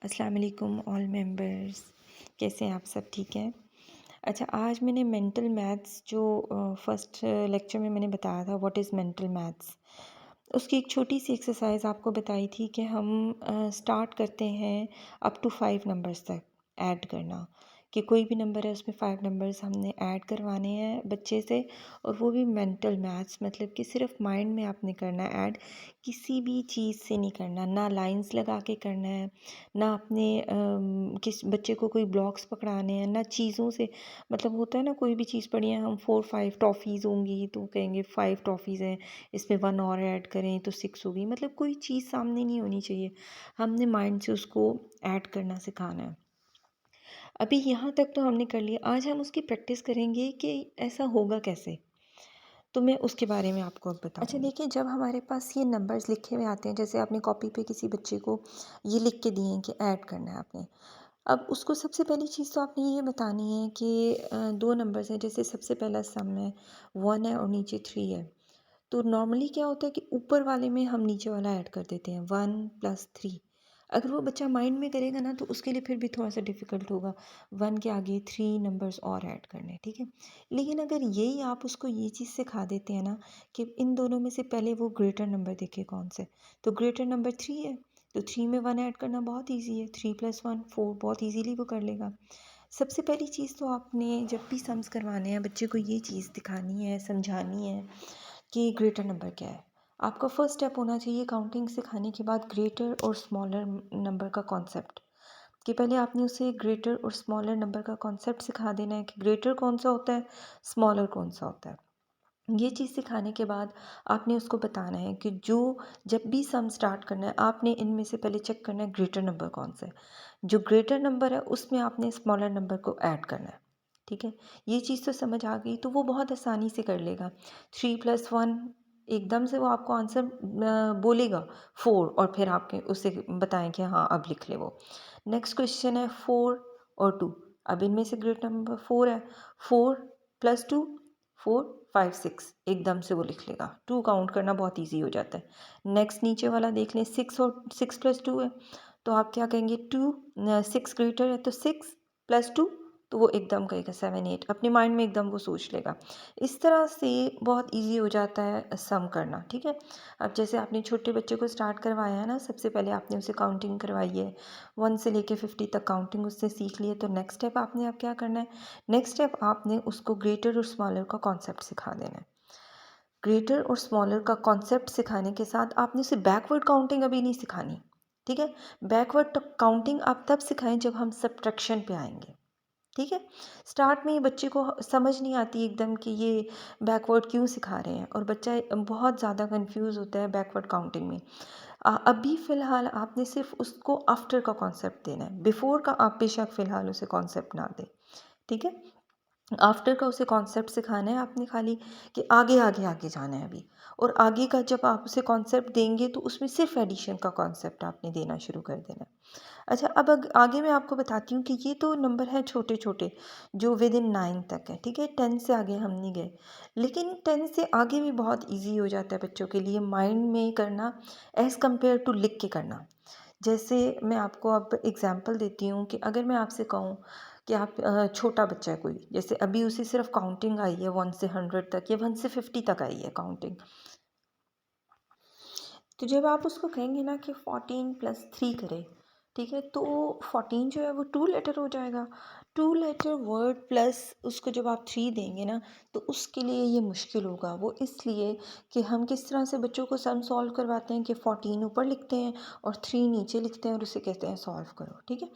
अस्सलाम वालेकुम all members. कैसे हैं आप सब? ठीक हैं। अच्छा, आज मैंने मेंटल मैथ्स जो फर्स्ट लेक्चर में मैंने बताया था व्हाट इज़ मेंटल मैथ्स, उसकी एक छोटी सी एक्सरसाइज आपको बताई थी कि हम स्टार्ट करते हैं अप टू 5 नंबर्स तक ऐड करना, कि कोई भी नंबर है उसमें 5 नंबर्स हमने ऐड करवाने हैं बच्चे से। और वो भी मेंटल मैथ्स, मतलब कि सिर्फ माइंड में आपने करना है ऐड, किसी भी चीज़ से नहीं करना, ना लाइंस लगा के करना है, ना अपने किस बच्चे को कोई ब्लॉक्स पकड़ाने हैं, ना चीज़ों से। मतलब होता है ना, कोई भी चीज़ पढ़ी है, हम 4-5 टॉफ़ीज़ होंगी तो कहेंगे 5 टॉफ़ीज़ हैं, इसमें 1 और ऐड करें तो 6 होगी। मतलब कोई चीज़ सामने नहीं होनी चाहिए, हमने माइंड से उसको ऐड करना सिखाना है। अभी यहाँ तक तो हमने कर लिया, आज हम उसकी प्रैक्टिस करेंगे कि ऐसा होगा कैसे। तो मैं उसके बारे में आपको अब बताऊँगी। अच्छा देखिए, जब हमारे पास ये नंबर्स लिखे हुए आते हैं, जैसे आपने कॉपी पे किसी बच्चे को ये लिख के दिए हैं कि ऐड करना है आपने। अब उसको सबसे पहली चीज़ तो आपने ये बतानी है कि 2 नंबर्स हैं, जैसे सबसे पहला सम है 1 है और नीचे 3 है। तो नॉर्मली क्या होता है कि ऊपर वाले में हम नीचे वाला ऐड कर देते हैं 1 + 3। अगर वो बच्चा माइंड में करेगा ना तो उसके लिए फिर भी थोड़ा सा डिफ़िकल्ट होगा 1 के आगे 3 नंबर्स और ऐड करने, ठीक है। लेकिन अगर यही आप उसको ये चीज़ सिखा देते हैं ना कि इन दोनों में से पहले वो ग्रेटर नंबर देखे कौन से, तो ग्रेटर नंबर 3 है, तो 3 में 1 ऐड करना बहुत ईजी है, 3 + 1 4, बहुत ईजीली वो कर लेगा। सबसे पहली चीज़ तो आपने जब भी सम्स करवाने हैं बच्चे को ये चीज़ दिखानी है, समझानी है कि ग्रेटर नंबर क्या है। आपका फर्स्ट स्टेप होना चाहिए काउंटिंग सिखाने के बाद ग्रेटर और स्मॉलर नंबर का कॉन्सेप्ट, कि पहले आपने उसे ग्रेटर और स्मॉलर नंबर का कॉन्सेप्ट सिखा देना है कि ग्रेटर कौन सा होता है, स्मॉलर कौन सा होता है। ये चीज़ सिखाने के बाद आपने उसको बताना है कि जो जब भी सम स्टार्ट करना है आपने इनमें से पहले चेक करना है ग्रेटर नंबर कौन सा है। जो ग्रेटर नंबर है उसमें आपने स्मॉलर नंबर को ऐड करना है, ठीक है। ये चीज़ तो समझ आ गई तो वो बहुत आसानी से कर लेगा। 3 + 1, एकदम से वो आपको आंसर बोलेगा 4, और फिर आपके उसे बताएं कि हाँ अब लिख ले वो। नेक्स्ट क्वेश्चन है 4 और 2। अब इनमें से ग्रेटर नंबर 4 है, 4 + 2 4 5 6, एकदम से वो लिख लेगा। 2 काउंट करना बहुत ईजी हो जाता है। नेक्स्ट नीचे वाला देख लें, 6 + 2 है, तो आप क्या कहेंगे 6 ग्रेटर है तो 6 + 2, तो वो एकदम कहेगा 7 8, अपने माइंड में एकदम वो सोच लेगा। इस तरह से बहुत ईजी हो जाता है सम करना, ठीक है। अब जैसे आपने छोटे बच्चे को स्टार्ट करवाया है ना, सबसे पहले आपने उसे काउंटिंग करवाई है, 1 से लेके 50 तक काउंटिंग उससे सीख ली है, तो नेक्स्ट स्टेप आपने अब क्या करना है, नेक्स्ट स्टेप आपने उसको ग्रेटर और स्मॉलर का कॉन्सेप्ट सिखा देना है। ग्रेटर और स्मॉलर का कॉन्सेप्ट सिखाने के साथ आपने उसे बैकवर्ड काउंटिंग अभी नहीं सिखानी, ठीक है। बैकवर्ड काउंटिंग आप तब सिखाएं जब हम सब्ट्रैक्शन पे आएंगे, ठीक है। स्टार्ट में ही बच्चे को समझ नहीं आती एकदम कि ये बैकवर्ड क्यों सिखा रहे हैं, और बच्चा बहुत ज़्यादा कंफ्यूज होता है बैकवर्ड काउंटिंग में। अभी फ़िलहाल आपने सिर्फ उसको आफ्टर का कॉन्सेप्ट देना है, बिफोर का आप बेशक फ़िलहाल उसे कॉन्सेप्ट ना दें, ठीक है। आफ्टर का उसे कॉन्सेप्ट सिखाना है आपने खाली, कि आगे आगे आगे जाना है अभी। और आगे का जब आप उसे कॉन्सेप्ट देंगे तो उसमें सिर्फ एडिशन का कॉन्सेप्ट आपने देना शुरू कर देना है। अच्छा, अब आगे मैं आपको बताती हूँ कि ये तो नंबर है छोटे छोटे जो विद इन 9 तक है, ठीक है। 10 से आगे हम नहीं गए, लेकिन 10 से आगे भी बहुत ईजी हो जाता है बच्चों के लिए माइंड में करना एज़ कम्पेयर टू लिख के करना। जैसे मैं आपको अब एग्जांपल देती हूँ कि अगर मैं आपसे कहूँ कि आप छोटा बच्चा है कोई, जैसे अभी उसे सिर्फ काउंटिंग आई है 1 से 100 तक या 1 से 50 तक आई है काउंटिंग, तो जब आप उसको कहेंगे ना कि 14 + 3 करे, ठीक है, तो 14 जो है वो 2 लेटर हो जाएगा। 2 लेटर वर्ड प्लस उसको जब आप 3 देंगे ना तो उसके लिए ये मुश्किल होगा। वो इसलिए कि हम किस तरह से बच्चों को सम सॉल्व करवाते हैं कि 14 ऊपर लिखते हैं और 3 नीचे लिखते हैं और उसे कहते हैं सॉल्व करो, ठीक है।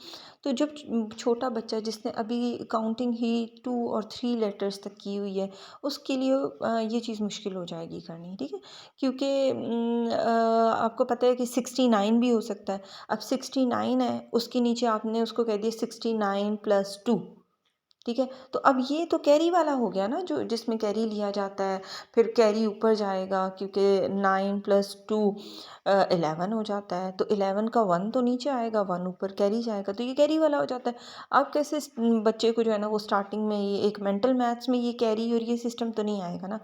तो जब छोटा बच्चा जिसने अभी काउंटिंग ही 2 और 3 लेटर्स तक की हुई है, उसके लिए ये चीज़ मुश्किल हो जाएगी करनी, ठीक है। क्योंकि आपको पता है कि 69 भी हो सकता है। अब 69 है, उसके नीचे आपने उसको कह दिया 69 + 2, ठीक है। तो अब ये तो कैरी वाला हो गया ना, जो जिसमें कैरी लिया जाता है, फिर कैरी ऊपर जाएगा क्योंकि 9 + 2 11 हो जाता है, तो 11 का 1 तो नीचे आएगा, 1 ऊपर कैरी जाएगा, तो ये कैरी वाला हो जाता है। अब कैसे बच्चे को जो है ना वो स्टार्टिंग में ये एक मेंटल मैथ्स में ये कैरी और ये सिस्टम तो नहीं आएगा ना,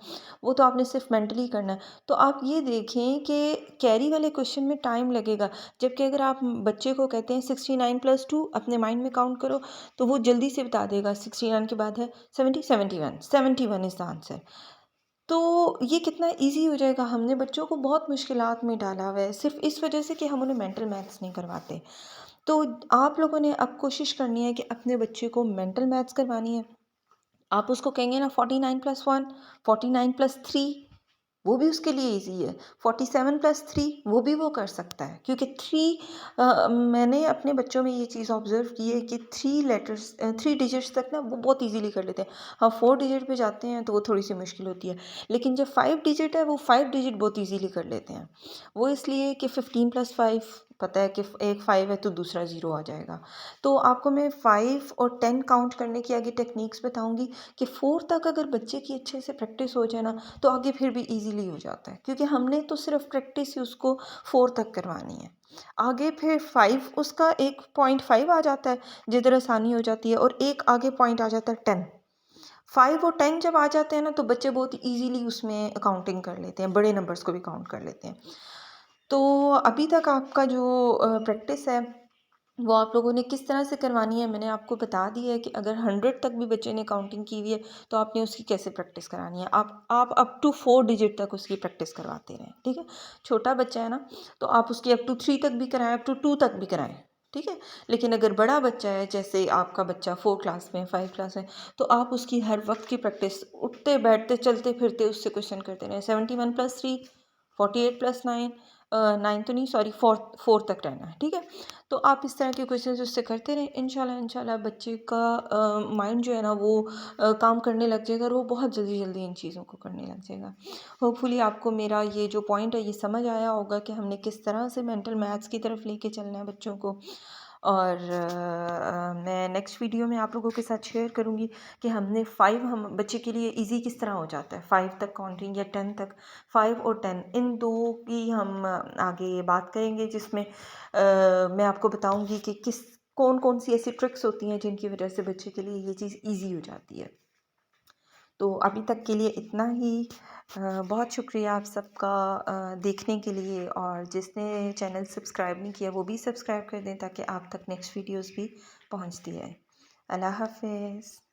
वो तो आपने सिर्फ मेंटली करना है। तो आप ये देखें कि कैरी वाले क्वेश्चन में टाइम लगेगा, जबकि अगर आप बच्चे को कहते हैं 69 + 2 अपने माइंड में काउंट करो, तो वो जल्दी से बता देगा। 69 के बाद है 70, 71, 71 इज़ द आंसर। तो ये कितना ईज़ी हो जाएगा। हमने बच्चों को बहुत मुश्किलात में डाला हुआ है, सिर्फ़ इस वजह से कि हम उन्हें मेंटल मैथ्स नहीं करवाते। तो आप लोगों ने अब कोशिश करनी है कि अपने बच्चे को मेंटल मैथ्स करवानी है। आप उसको कहेंगे ना 49 + 1, 49 + 3, वो भी उसके लिए ईज़ी है। 47 + 3 वो भी वो कर सकता है, क्योंकि 3 मैंने अपने बच्चों में ये चीज़ ऑब्ज़र्व की है कि 3 डिजिट्स तक ना वो बहुत ईज़िली कर लेते हैं। हाँ, 4 डिजिट पे जाते हैं तो वो थोड़ी-सी मुश्किल होती है। लेकिन जो 5 डिजिट है वो 5 डिजिट बहुत ईज़िली कर लेते हैं। वो इसलिए कि 15 + 5 पता है कि एक 5 है तो दूसरा 0 आ जाएगा। तो आपको मैं 5 और 10 काउंट करने की आगे टेक्निक्स बताऊँगी कि 4 तक अगर बच्चे की अच्छे से प्रैक्टिस हो जाए ना, तो आगे फिर भी ईज़िली हो जाता है, क्योंकि हमने तो सिर्फ प्रैक्टिस ही उसको 4 तक करवानी है। आगे फिर 5 उसका 1.5 आ जाता है, जिधर आसानी हो जाती है, और एक आगे पॉइंट आ जाता है 10। 5 और 10 जब आ जाते हैं ना, तो बच्चे बहुत ईज़िली उसमें काउंटिंग कर लेते हैं, बड़े नंबर्स को भी काउंट कर लेते हैं। तो अभी तक आपका जो प्रैक्टिस है, वो आप लोगों ने किस तरह से करवानी है, मैंने आपको बता दिया है कि अगर 100 तक भी बच्चे ने काउंटिंग की हुई है, तो आपने उसकी कैसे प्रैक्टिस करानी है। आप अप टू 4 डिजिट तक उसकी प्रैक्टिस करवाते रहें, ठीक है। छोटा बच्चा है ना, तो आप उसकी अप टू 3 तक भी कराएं, अप टू 2 तक भी कराएं, ठीक है। लेकिन अगर बड़ा बच्चा है, जैसे आपका बच्चा 4 क्लास में, 5 क्लास में, तो आप उसकी हर वक्त की प्रैक्टिस उठते बैठते चलते फिरते उससे क्वेश्चन करते रहें। 71 + 3, 48 + 9, 9 तो नहीं, सॉरी, 4 तक रहना है, ठीक है। तो आप इस तरह के क्वेश्चंस उससे करते रहें। इंशाल्लाह इंशाल्लाह बच्चे का माइंड जो है ना वो काम करने लग जाएगा, और वो बहुत जल्दी जल्दी इन चीज़ों को करने लग जाएगा। होपफुली आपको मेरा ये जो पॉइंट है ये समझ आया होगा कि हमने किस तरह से मेंटल मैथ्स की तरफ लेके चलना है बच्चों को। और मैं नेक्स्ट वीडियो में आप लोगों के साथ शेयर करूँगी कि हमने 5 हम बच्चे के लिए ईज़ी किस तरह हो जाता है, 5 तक काउंटिंग या 10 तक। 5 और 10 इन 2 की हम आगे बात करेंगे, जिसमें मैं आपको बताऊँगी कि कौन-कौन सी ऐसी ट्रिक्स होती हैं जिनकी वजह से बच्चे के लिए ये चीज़ ईज़ी हो जाती है। तो अभी तक के लिए इतना ही। बहुत शुक्रिया आप सबका देखने के लिए, और जिसने चैनल सब्सक्राइब नहीं किया वो भी सब्सक्राइब कर दें, ताकि आप तक नेक्स्ट वीडियोस भी पहुंचती है। अल्लाह हाफ़िज़।